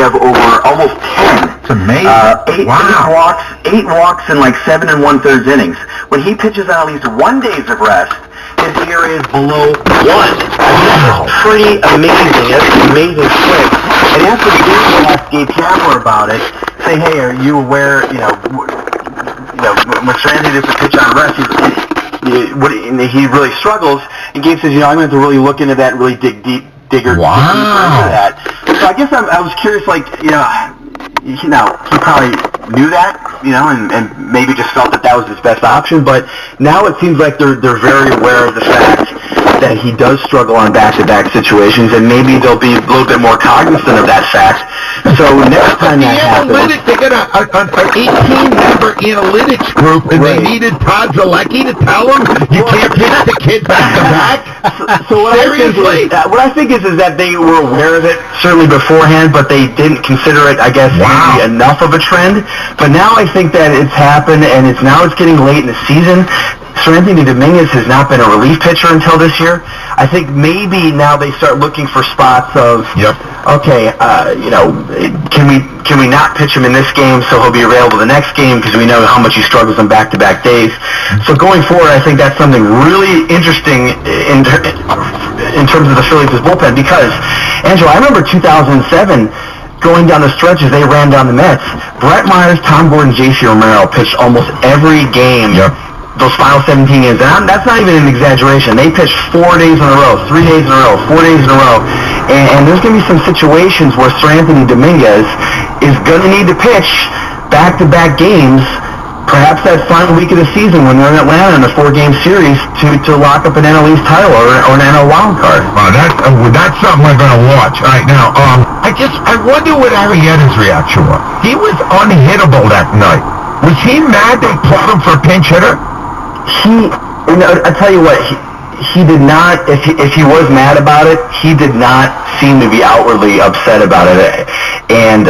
have over almost 10. It's amazing. Eight walks in like 7 1/3 innings. When he pitches on at least 1 day's of rest, his ERA is below 1. I mean, that's pretty amazing. That's an amazing swing. And after the game, we asked Gabe Kapler about it. Say, hey, are you aware? When Strandy does a pitch on rest, he really struggles. And Gabe says, I'm going to have to really look into that and really dig deeper into that. So I guess I was curious, he probably knew that, and maybe just felt that was his best option. But now it seems like they're very aware of the fact that he does struggle on back-to-back situations, and maybe they'll be a little bit more cognizant of that fact. So next time that happens... They got an 18-member analytics group, and they needed Todd Zalecki to tell them you can't pitch the kid back-to-back? So what I think is that they were aware of it, certainly beforehand, but they didn't consider it, I guess, maybe enough of a trend. But now I think that it's happened, and it's getting late in the season. Sir Anthony Dominguez has not been a relief pitcher until this year. I think maybe now they start looking for spots of, can we not pitch him in this game so he'll be available the next game because we know how much he struggles on back-to-back days. So going forward, I think that's something really interesting in terms of the Phillies' bullpen because, Angelo, I remember 2007 going down the stretch as they ran down the Mets. Brett Myers, Tom Gordon, J.C. Romero pitched almost every game. Those final 17 games, and that's not even an exaggeration. They pitched 4 days in a row, 3 days in a row, 4 days in a row, and there's going to be some situations where Sir Anthony Dominguez is going to need to pitch back-to-back games, perhaps that final week of the season when they're in Atlanta in a 4-game series to lock up an NL East title or an NL wild card. That's something we're going to watch. All right, now, I wonder what Arrieta's reaction was. He was unhittable that night. Was he mad they pulled him for a pinch hitter? I tell you what, he did not, if he was mad about it, he did not seem to be outwardly upset about it. And,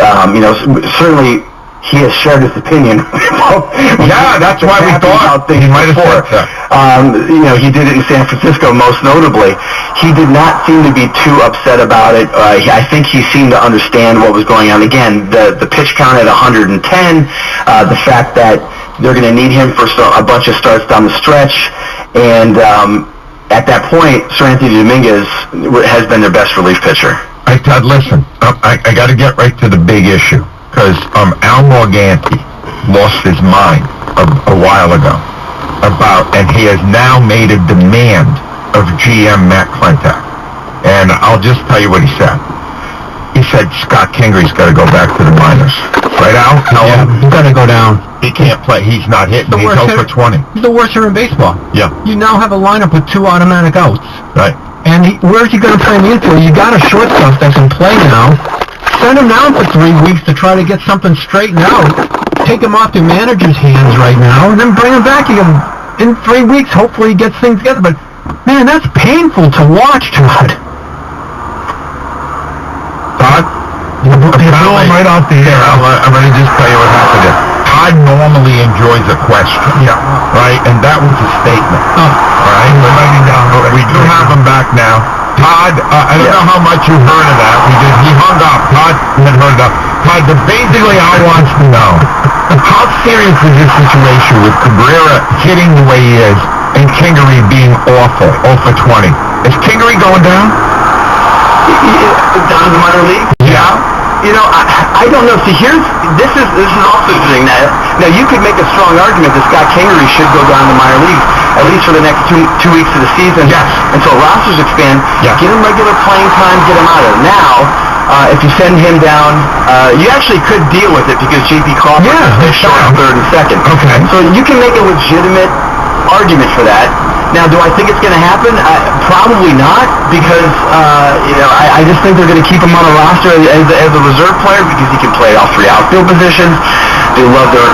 certainly he has shared his opinion. That's why we thought he might have said that. He did it in San Francisco most notably. He did not seem to be too upset about it. I think he seemed to understand what was going on. Again, the pitch count at 110, the fact that they're going to need him for a bunch of starts down the stretch, and at that point, Sir Anthony Dominguez has been their best relief pitcher. Hey, Todd, listen, I got to get right to the big issue, because Al Morganti lost his mind a while ago and he has now made a demand of GM Matt Klentak. And I'll just tell you what he said. He said Scott Kingery's got to go back to the minors. Right, Al? He's got to go down. He can't play. He's not hitting. He's 0 for 20. He's the worst hitter in baseball. Yeah. You now have a lineup with 2 automatic outs. Right. And where's he going to play in the infield? You got a shortstop that can play now. Send him down for 3 weeks to try to get something straightened out. Take him off the manager's hands right now, and then bring him back again in 3 weeks. Hopefully he gets things together. But, man, that's painful to watch, Todd. Todd? Right off the air. I'm going to just tell you what happened there. Todd normally enjoys a question. Yeah. Right? And that was a statement. All right? We do have him back now. Todd, I don't know how much you heard of that. He hung up. Todd had heard that. Todd, basically I want to know, how serious is this situation with Cabrera hitting the way he is and Kingery being awful, 0 for 20? Is Kingery going down? Down in the minor league? Yeah. I don't know. See, this is also interesting. Now, you could make a strong argument that Scott Kingery should go down to the minor leagues, at least for the next two weeks of the season. Yes. Until rosters expand. Yeah. Get him regular playing time, get him out of it. Now, if you send him down, you actually could deal with it because J.P. Crawford is short on third and second. Okay. So you can make a legitimate argument for that. Now, do I think it's going to happen? Probably not, because I just think they're going to keep him on a roster as a reserve player because he can play all 3 outfield positions. They love their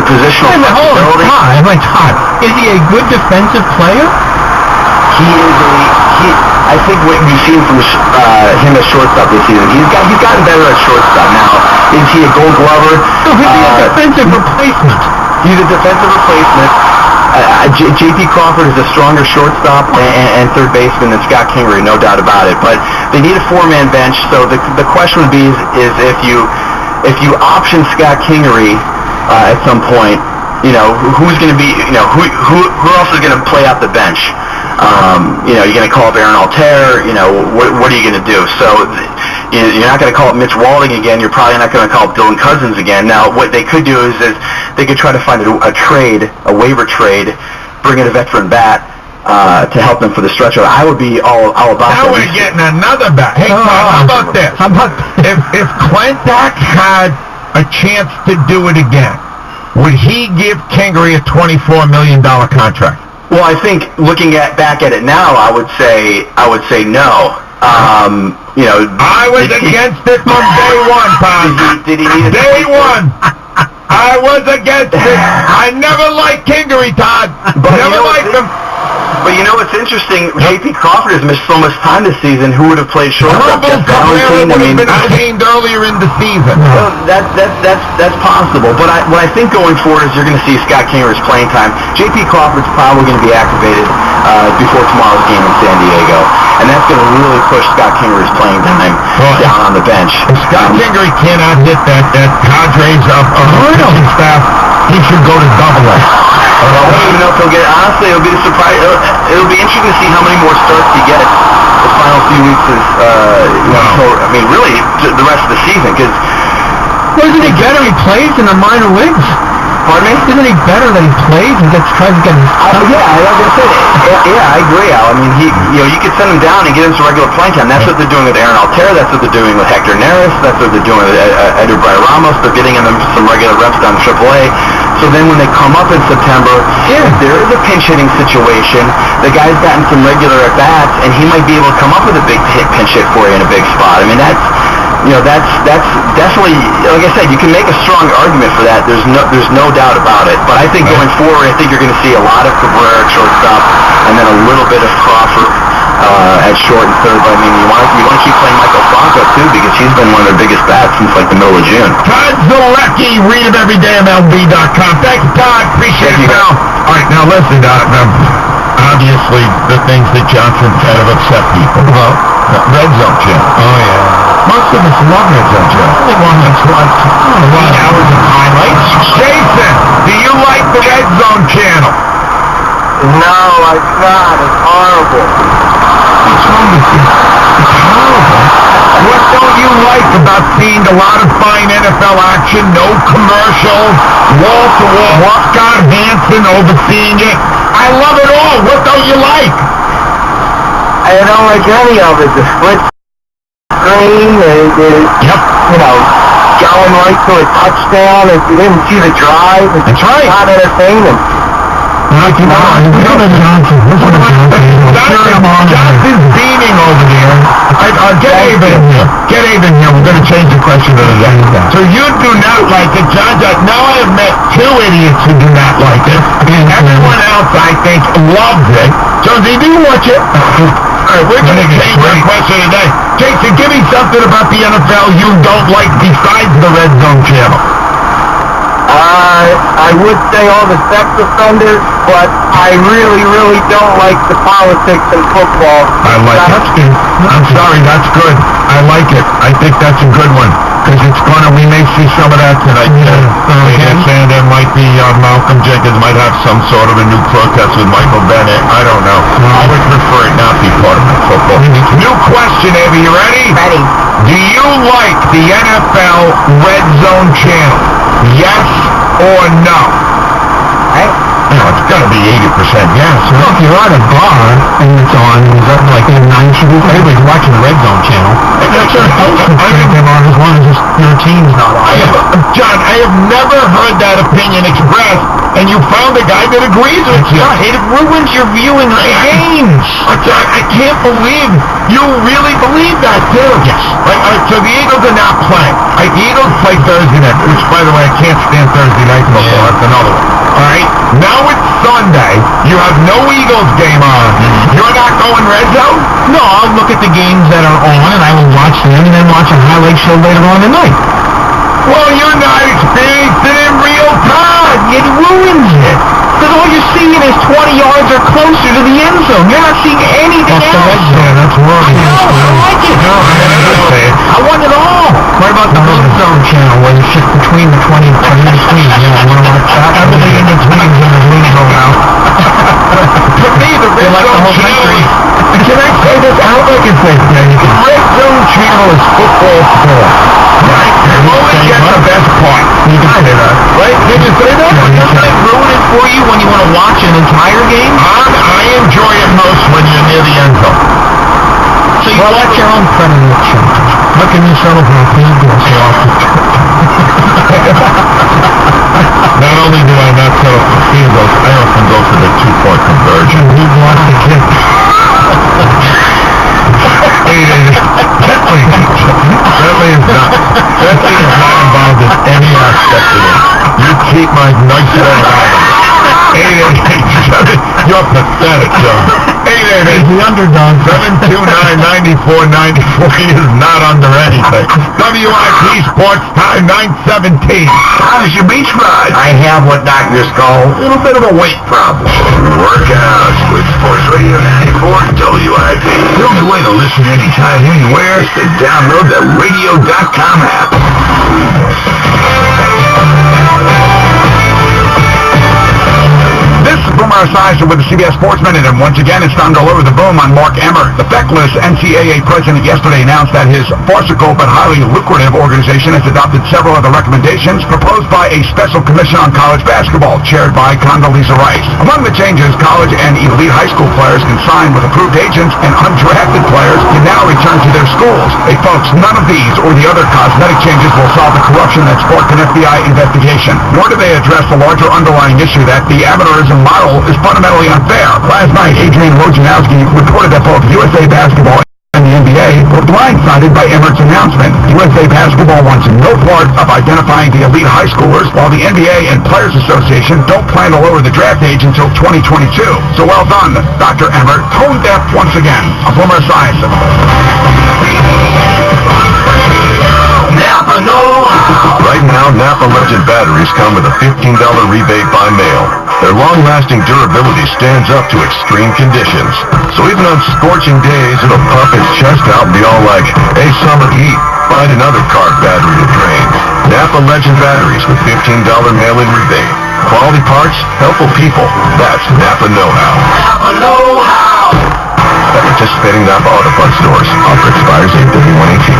positional flexibility. Todd, is he a good defensive player? I think what you've seen from him as shortstop this season, he's gotten better at shortstop. Now, is he a Gold Glover? No, he's a defensive replacement. He's a defensive replacement. J.P. Crawford is a stronger shortstop and third baseman than Scott Kingery, no doubt about it. But They need a four-man bench. So the question would be is if you option Scott Kingery at some point, who's going to be, who else is going to play out the bench? You're going to call up Aaron Altair. What are you going to do? So you're not going to call up Mitch Walding again. You're probably not going to call up Dylan Cousins again. Now, what they could do is they could try to find a waiver trade, bring in a veteran bat to help them for the stretch. I would be all about that. Now we're getting another bat. Hey, how about this? If Klentak had a chance to do it again, would he give Kingery a $24 million contract? Well, I think looking back at it now, I would say no. I was against it from day one, Tom. Did he need day one? I was against it. I never liked Kingery, Todd. Never liked him. But what's interesting? J.P. Crawford has missed so much time this season. Who would have played shortstop? Would have been obtained earlier in the season. Well, that's possible. But what I think going forward is you're going to see Scott Kingery's playing time. J.P. Crawford's probably going to be activated before tomorrow's game in San Diego, and that's going to really push Scott Kingery's playing time down on the bench. If Scott Kingery cannot hit that Padres of pitching staff, he should go to Double-A. I don't even know if he'll get it. Honestly, it'll be a surprise. It'll be interesting to see how many more starts he gets the final few weeks really the rest of the season. Because isn't he better he plays in the minor leagues? Pardon me? Isn't he better that he plays and tries to get his... I agree, Al. I mean, you could send him down and get him some regular playing time. That's what they're doing with Aaron Altair. That's what they're doing with Hector Neris. That's what they're doing with Eduardo Ramos. They're getting him some regular reps down AAA. So then when they come up in September, if there is a pinch-hitting situation, the guy's gotten some regular at-bats, and he might be able to come up with a big pinch hit for you in a big spot. I mean, that's definitely, like I said, you can make a strong argument for that. There's no doubt about it. But I think going forward, I think you're going to see a lot of Cabrera at shortstop, and then a little bit of Crawford at short and third. But I mean, you want to keep playing Michael Franco too, because he's been one of their biggest bats since like the middle of June. Todd Zalecki, read him every day MLB.com. Thanks, Todd. Appreciate it, pal. All right, now listen, obviously the things that Johnson said have upset people. Well, Red Zone channel. Oh yeah. Most of us love Red Zone channel. Only one that's like 8 hours of highlights. Jason, do you like the Red Zone channel? No, it's not. It's horrible. What's wrong with you? It's horrible. What don't you like about seeing a lot of fine NFL action, no commercials, wall-to-wall, Scott Hansen overseeing it? I love it all. What don't you like? I don't like any of it. The split screen, going right to a touchdown. If you didn't see the drive, it's not entertaining. Johnson's beaming over there. Get Abe in here. Get Abe in here. We're going to change the question of the day. So you do not like it, John. Now I have met 2 idiots who do not like it. Everyone else, I think, loves it. Jonesy, do you watch it? All right, we're going to change the question of the day. Jason, give me something about the NFL you don't like besides the Red Zone channel. I would say all the sex offenders, but I really, really don't like the politics in football. I like it. I'm sorry, that's good. I like it. I think that's a good one. Because we may see some of that tonight. They're saying there might be, Malcolm Jenkins might have some sort of a new protest with Michael Bennett. I don't know. I would prefer it not be part of my football. New question, Ava, you ready? Ready. Do you like the NFL Red Zone channel? Yes or no? It's got to be 80% yes. Well, if you're at a bar and it's on, and it's up like 9 people, everybody's watching the Red Zone channel. That's right. I think they're on as long as your team's not on. John, I have never heard that opinion expressed, and you found a guy that agrees with you. It ruins your viewing of games. I can't believe you really believe that, too. Yes. So the Eagles are not playing. The Eagles play Thursday night, which, by the way, I can't stand Thursday night football. That's another one. All right? Now it's Sunday. You have no Eagles game on. You're not going Red Zone? No, I'll look at the games that are on, and I will watch them, and then watch a highlight show later on tonight. Well, you're not experienced it in real time. It ruins it. Because all you're seeing is 20 yards or closer to the end zone. You're not seeing anything else. Yeah, that's wrong. I know, I like it. No, I want it all. What about the blue zone channel where it's just between the 20 and in between? You know, want to watch that? everything in between is in the blue zone now. For me, the red zone channel is... Can I say this? I don't like it like that. The red zone channel is football form. Right? You only get the best part. You can say that. Right? Can you say that? Doesn't it ruin it for you when you want to watch an entire game? I enjoy it most when you're near the end zone. So you watch your own predilection. Look at yourself on a field goal so often. Not only do I not settle for field goals, I often go for the 2-point conversion. Who wants to kick? Bentley is not involved in any aspect of it. You keep my nice little items. 888-7. You're pathetic, Joe. 888. The underdog. 729-9494. He is not under anything. WIP Sports Time 9:17. How does your beach ride? I have what doctors call a little bit of a weight problem. Workouts with Sports Radio 94 WIP. The only way to listen anytime, anywhere is to download the radio.com app. This is Boomer Esiason with the CBS Sports Minute, and once again, it's time to lower the boom on Mark Emmert. The feckless NCAA president yesterday announced that his farcical but highly lucrative organization has adopted several other recommendations proposed by a special commission on college basketball, chaired by Condoleezza Rice. Among the changes, college and elite high school players can sign with approved agents, and undrafted players can now return to their schools. Hey, folks, none of these or the other cosmetic changes will solve the corruption that sparked an FBI investigation, nor do they address the larger underlying issue that the amateurism model is fundamentally unfair. Last night, Adrian Wojnarowski reported that both USA Basketball and the NBA were blindsided by Emmert's announcement. USA Basketball wants no part of identifying the elite high schoolers, while the NBA and Players Association don't plan to lower the draft age until 2022. So well done, Dr. Emmert. Tone deaf once again. I'm Boomer Esiason. Napa know-how. Right now, Napa Legend batteries come with a $15 rebate by mail. Their long-lasting durability stands up to extreme conditions. So even on scorching days, it'll pump its chest out and be all like, hey, summer heat, find another car battery to drain. Napa Legend batteries with $15 mail-in rebate. Quality parts, helpful people. That's Napa know-how. Napa know-how. At participating Napa Auto Parts stores. Offer expires 8/31/18.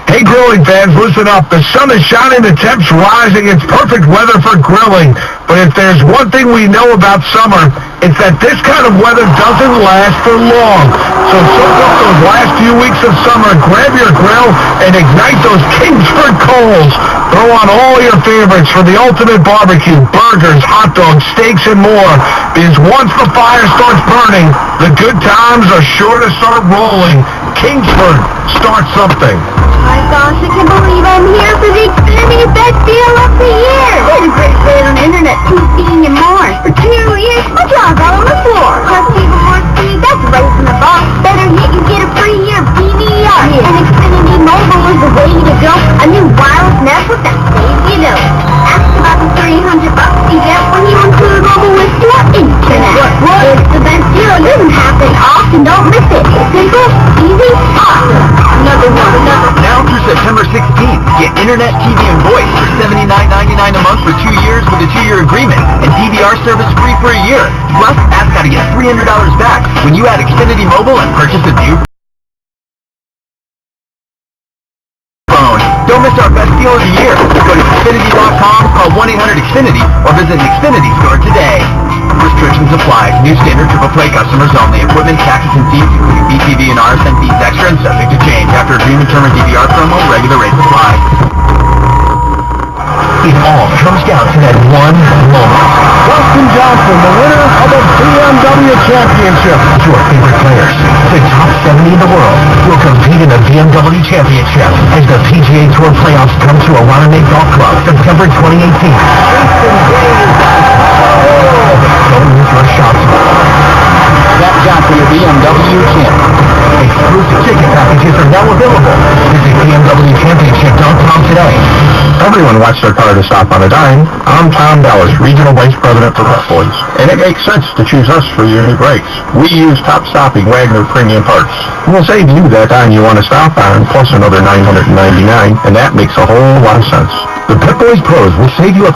Hey, grilling fans, listen up. The sun is shining, the temps rising. It's perfect weather for grilling. But if there's one thing we know about summer, it's that this kind of weather doesn't last for long. So soak up those last few weeks of summer, grab your grill, and ignite those Kingsford coals. Throw on all your favorites for the ultimate barbecue, burgers, hot dogs, steaks, and more. Because once the fire starts burning, the good times are sure to start rolling. Kingsford, start something. Oh my gosh, I can't believe I'm here for the Xfinity best deal of the year. Get a great rate on internet, TV, and more. For 2 years, my jaw's all on the floor. Plus, even more speed, that's raising the bar. Better yet, you get a free year of DVR. Yeah. And Xfinity Mobile is the way to go. A new wireless network that saves you dough. Ask about the $300 you get when you include mobile with your internet. What? It's the best deal. It doesn't happen often. Don't miss it. Simple, easy, awesome. Another one. Now through September 16th, get internet, TV, and voice for $79.99 a month for 2 years with a 2-year agreement, and DVR service free for a year. Plus, ask how to get $300 back when you add Xfinity Mobile and purchase a new phone. Don't miss our best deal of the year. Go to Xfinity.com, call 1-800-XFINITY, or visit an Xfinity store today. Restrictions apply. New standard triple play customers only. Equipment, taxes, and fees, including BTV and RSN fees extra, and subject to change. After agreement term and DVR promo, regular rates apply. It all comes down to that one moment. Dustin Johnson, the winner of the BMW Championship. Your favorite players, the top 70 in the world, will compete in the BMW Championship as the PGA Tour playoffs come to a Waterlake Golf Club, September 2018. Don't lose your shots. Zach Johnson, your BMW champ. Exclusive ticket packages are now available. Visit BMWChampionship.com today Everyone wants their car to stop on a dime. I'm Tom Dallas, Regional Vice President for Pep Boys, and it makes sense to choose us for your new brakes. We use top-stopping Wagner premium parts. We'll save you that dime you want to stop on, plus another $999, and that makes a whole lot of sense. The Pep Boys Pros will save you a